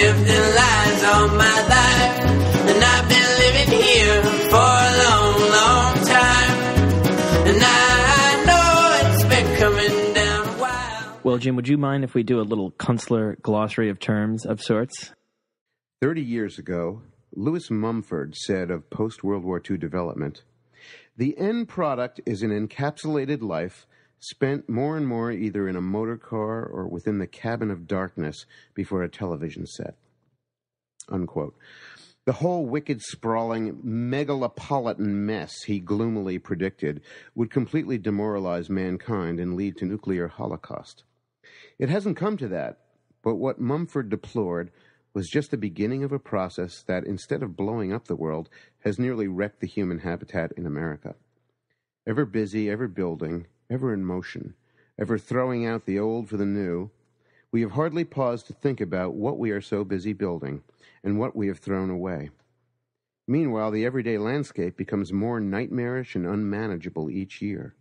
lived in lies all my life, and I've been living here for a long, long time, and I know it's been coming down a while. Well, Jim, would you mind if we do a little Kunstler glossary of terms of sorts? 30 years ago, Lewis Mumford said of post-World War II development, "The end product is an encapsulated life spent more and more either in a motor car or within the cabin of darkness before a television set." Unquote. The whole wicked, sprawling, megalopolitan mess he gloomily predicted would completely demoralize mankind and lead to nuclear holocaust. It hasn't come to that, but what Mumford deplored was just the beginning of a process that, instead of blowing up the world, has nearly wrecked the human habitat in America. Ever busy, ever building, ever in motion, ever throwing out the old for the new, we have hardly paused to think about what we are so busy building and what we have thrown away. Meanwhile, the everyday landscape becomes more nightmarish and unmanageable each year.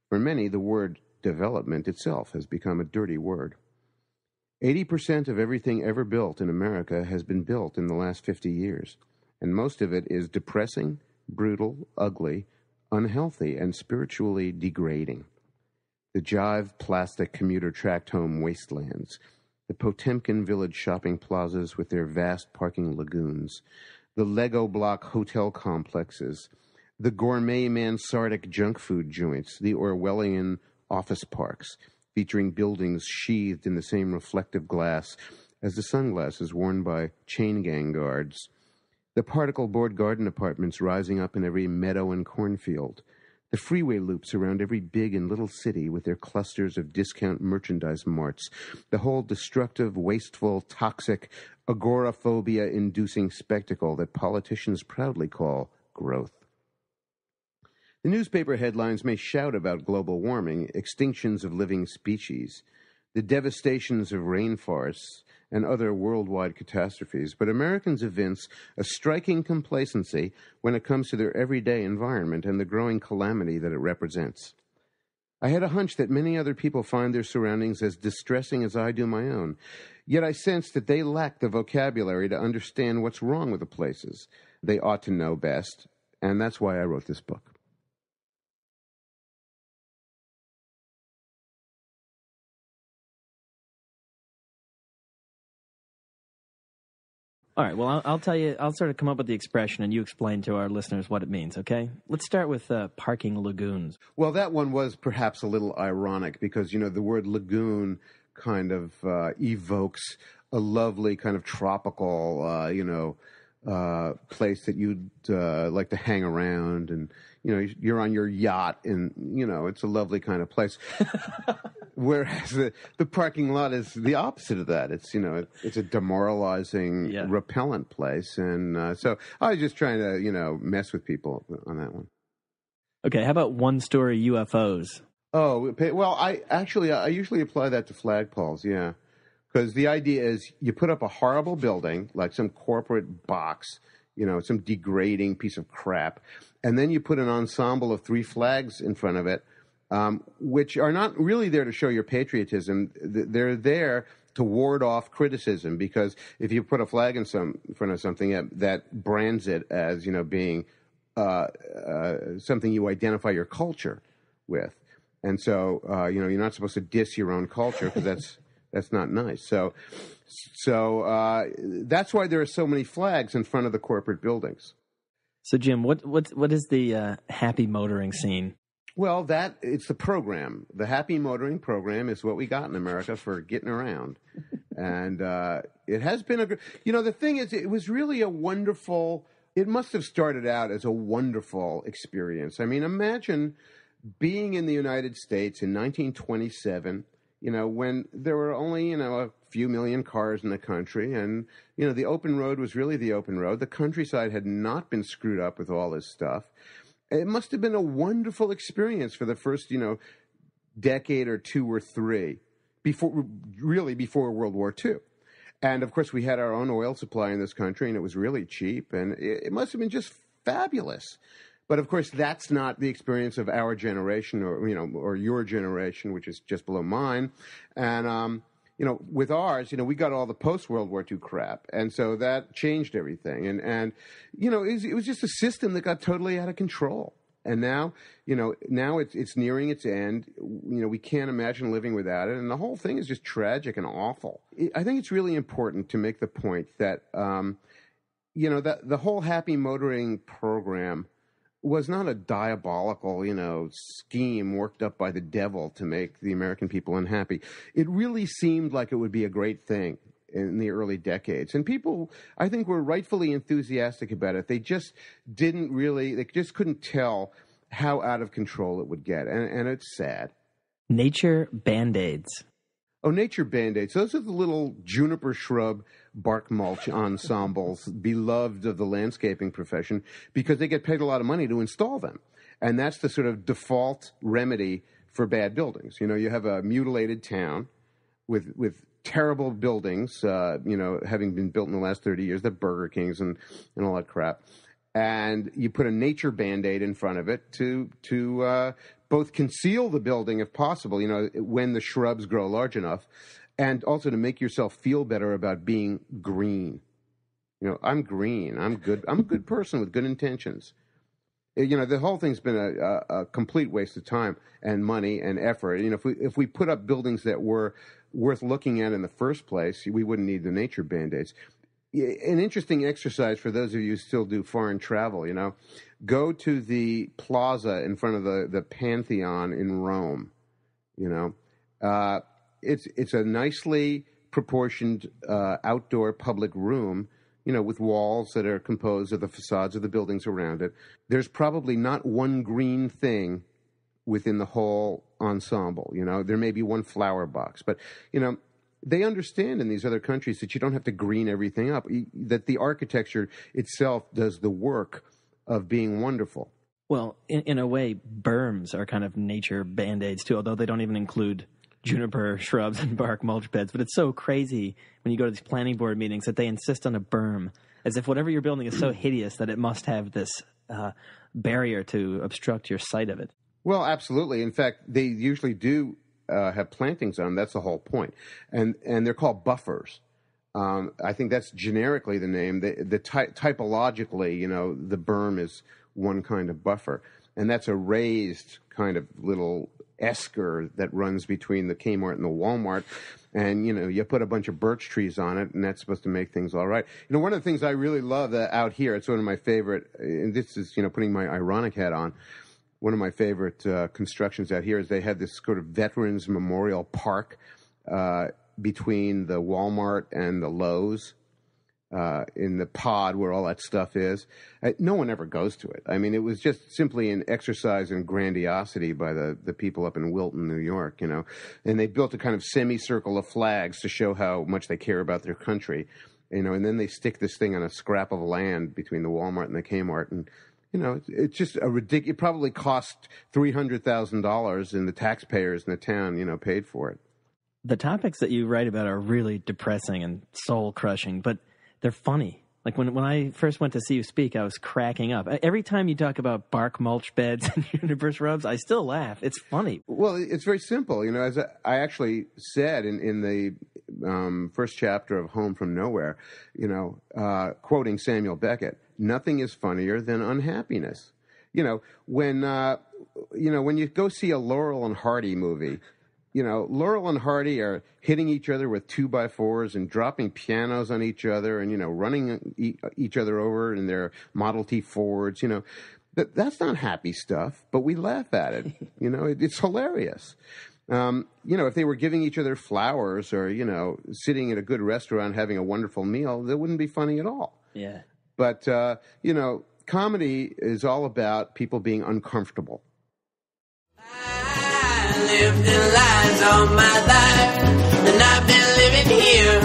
For many, the word development itself has become a dirty word. 80% of everything ever built in America has been built in the last 50 years, and most of it is depressing, brutal, ugly, unhealthy, and spiritually degrading. The Jive plastic commuter tract home wastelands, the Potemkin village shopping plazas with their vast parking lagoons, the Lego block hotel complexes, the gourmet mansardic junk food joints, the Orwellian office parks, featuring buildings sheathed in the same reflective glass as the sunglasses worn by chain gang guards, the particle board garden apartments rising up in every meadow and cornfield, the freeway loops around every big and little city with their clusters of discount merchandise marts, the whole destructive, wasteful, toxic, agoraphobia-inducing spectacle that politicians proudly call growth. The newspaper headlines may shout about global warming, extinctions of living species, the devastations of rainforests, and other worldwide catastrophes, but Americans evince a striking complacency when it comes to their everyday environment and the growing calamity that it represents. I had a hunch that many other people find their surroundings as distressing as I do my own, yet I sensed that they lack the vocabulary to understand what's wrong with the places they ought to know best, and that's why I wrote this book. All right, well, I'll tell you, I'll sort of come up with the expression and you explain to our listeners what it means, okay? Let's start with parking lagoons. Well, that one was perhaps a little ironic because, the word lagoon kind of evokes a lovely kind of tropical, place that you'd like to hang around and, you're on your yacht and, it's a lovely kind of place. Whereas the parking lot is the opposite of that. It's, it's a demoralizing, repellent place. And so I was just trying to, mess with people on that one. Okay, how about one-story UFOs? Oh, well, I usually apply that to flagpoles, yeah. Because the idea is you put up a horrible building, like some corporate box, some degrading piece of crap, and then you put an ensemble of 3 flags in front of it, which are not really there to show your patriotism. They're there to ward off criticism, because if you put a flag in front of something that brands it as, being something you identify your culture with. And so, you're not supposed to diss your own culture because that's not nice. So that's why there are so many flags in front of the corporate buildings. So, Jim, what is the happy motoring scene? Well, it's the program. The happy motoring program is what we got in America for getting around. And it has been the thing is, it was really a wonderful, it must have started out as a wonderful experience. I mean, imagine being in the United States in 1927, when there were only, a few million cars in the country, and, the open road was really the open road. The countryside had not been screwed up with all this stuff. It must have been a wonderful experience for the first, decade or 2 or 3 before World War II. And, of course, we had our own oil supply in this country, and it was really cheap, and it must have been just fabulous. But, of course, that's not the experience of our generation or your generation, which is just below mine. And, with ours, we got all the post-World War II crap. And so that changed everything. And it was just a system that got totally out of control. And now it's nearing its end. We can't imagine living without it. And the whole thing is just tragic and awful. I think it's really important to make the point that, that the whole happy motoring program was not a diabolical, scheme worked up by the devil to make the American people unhappy. It really seemed like it would be a great thing in the early decades. And people, I think, were rightfully enthusiastic about it. They just they just couldn't tell how out of control it would get. And it's sad. Nature Band-Aids. Oh, nature Band-Aids. Those are the little juniper shrub bark mulch ensembles beloved of the landscaping profession because they get paid a lot of money to install them. And that's the sort of default remedy for bad buildings. You have a mutilated town with terrible buildings, having been built in the last 30 years, the Burger Kings and all that crap. And you put a nature Band-Aid in front of it to both conceal the building if possible, when the shrubs grow large enough, and also to make yourself feel better about being green. I'm green. I'm good. I'm a good person with good intentions. The whole thing's been a complete waste of time and money and effort. If we put up buildings that were worth looking at in the first place, we wouldn't need the nature Band-Aids. An interesting exercise for those of you who still do foreign travel, go to the plaza in front of the Pantheon in Rome. It's a nicely proportioned outdoor public room, with walls that are composed of the facades of the buildings around it. There's probably not one green thing within the whole ensemble. There may be one flower box, but, they understand in these other countries that you don't have to green everything up, that the architecture itself does the work of being wonderful. Well, in a way, berms are kind of nature Band-Aids, too, although they don't even include juniper shrubs and bark mulch beds. But it's so crazy when you go to these planning board meetings that they insist on a berm, as if whatever you're building is so hideous that it must have this barrier to obstruct your sight of it. Well, absolutely. In fact, they usually do have plantings on them. That's the whole point. And they're called buffers. I think that's generically the name. Typologically, the berm is one kind of buffer. And that's a raised kind of little esker that runs between the Kmart and the Walmart. And, you put a bunch of birch trees on it, and that's supposed to make things all right. One of the things I really love out here, it's one of my favorite, and this is, putting my ironic hat on, one of my favorite constructions out here is they had this sort of Veterans Memorial Park between the Walmart and the Lowe's in the pod where all that stuff is. No one ever goes to it. I mean, it was just simply an exercise in grandiosity by the people up in Wilton, New York, and they built a kind of semicircle of flags to show how much they care about their country, and then they stick this thing on a scrap of land between the Walmart and the Kmart, and it's just a ridiculous. It probably cost $300,000, and the taxpayers in the town, paid for it. The topics that you write about are really depressing and soul-crushing, but they're funny. Like when I first went to see you speak, I was cracking up. Every time you talk about bark mulch beds and juniper shrubs, I still laugh. It's funny. Well, it's very simple. As I actually said in the first chapter of Home from Nowhere, quoting Samuel Beckett, nothing is funnier than unhappiness. When you go see a Laurel and Hardy movie, Laurel and Hardy are hitting each other with 2x4s and dropping pianos on each other and, running each other over in their Model T Fords, that's not happy stuff, but we laugh at it. It's hilarious. If they were giving each other flowers or, sitting at a good restaurant having a wonderful meal, that wouldn't be funny at all. Yeah. But, comedy is all about people being uncomfortable. I lived in lies all my life, and I've been living here